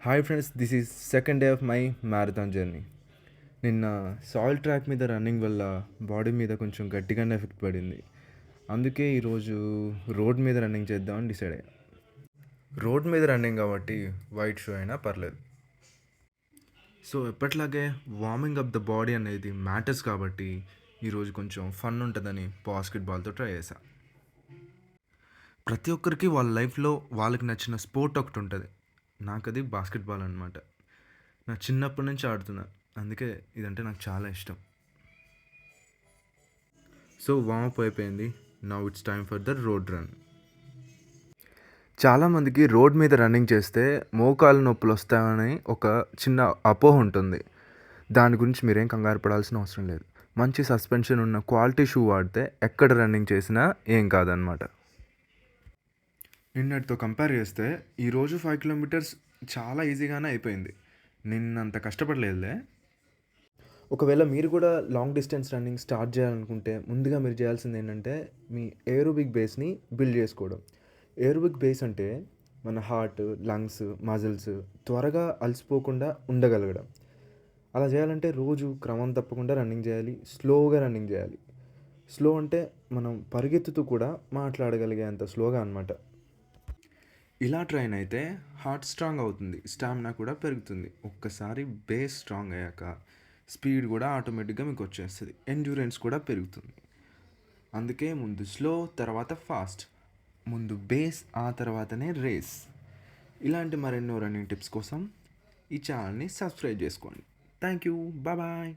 Hi friends, this is second day of my marathon journey. నిన్న soil track మీద running వల్ల body మీద కొంచెం గట్టిగానే ఎఫెక్ట్ పడింది. అందుకే ఈరోజు రోడ్ మీద రన్నింగ్ చేద్దామని డిసైడ్ అయ్యా. రోడ్ మీద రన్నింగ్ కాబట్టి వైట్ షూ అయినా పర్లేదు. సో ఎప్పట్లాగే వార్మింగ్ అప్ ద బాడీ అనేది మ్యాటర్స్ కాబట్టి ఈరోజు కొంచెం ఫన్ ఉంటుందని బాస్కెట్బాల్తో ట్రై చేశా. ప్రతి ఒక్కరికి వాళ్ళ లైఫ్లో వాళ్ళకి నచ్చిన స్పోర్ట్ ఒకటి ఉంటుంది. నాకు అది బాస్కెట్బాల్ అనమాట. నా చిన్నప్పటి నుంచి ఆడుతున్నా, అందుకే ఇదంటే నాకు చాలా ఇష్టం. సో వార్మప్ అయిపోయింది. Now it's time for the road run. చాలామందికి రోడ్ మీద రన్నింగ్ చేస్తే మోకాలు నొప్పులు వస్తాయని ఒక చిన్న అపోహ ఉంటుంది. దాని గురించి మీరేం కంగారు పడాల్సిన అవసరం లేదు. మంచి సస్పెన్షన్ ఉన్న క్వాలిటీ షూ వాడితే ఎక్కడ రన్నింగ్ చేసినా ఏం కాదనమాట. నిన్నటితో కంపేర్ చేస్తే ఈరోజు 5 కిలోమీటర్స్ చాలా ఈజీగానే అయిపోయింది. నిన్నంత కష్టపడలేదులే. ఒకవేళ మీరు కూడా లాంగ్ డిస్టెన్స్ రన్నింగ్ స్టార్ట్ చేయాలనుకుంటే ముందుగా మీరు చేయాల్సింది ఏంటంటే మీ ఏరోబిక్ బేస్ని బిల్డ్ చేసుకోవడం. ఏరోబిక్ బేస్ అంటే మన హార్ట్, లంగ్స్, మజిల్స్ త్వరగా అలసిపోకుండా ఉండగలగడం. అలా చేయాలంటే రోజు క్రమం తప్పకుండా రన్నింగ్ చేయాలి, స్లోగా రన్నింగ్ చేయాలి. స్లో అంటే మనం పరిగెత్తుతూ కూడా మాట్లాడగలిగే అంత స్లోగా అనమాట. ఇలా ట్రైన్ అయితే హార్ట్ స్ట్రాంగ్ అవుతుంది, స్టామినా కూడా పెరుగుతుంది. ఒక్కసారి బేస్ స్ట్రాంగ్ అయ్యాక స్పీడ్ కూడా ఆటోమేటిక్గా మీకు వచ్చేస్తుంది, ఎండ్యూరెన్స్ కూడా పెరుగుతుంది. అందుకే ముందు స్లో, తర్వాత ఫాస్ట్, ముందు బేస్, ఆ తర్వాతనే రేస్. ఇలాంటి మరెన్నో రన్నింగ్ టిప్స్ కోసం ఈ ఛానల్ని సబ్స్క్రైబ్ చేసుకోండి. Thank you, bye.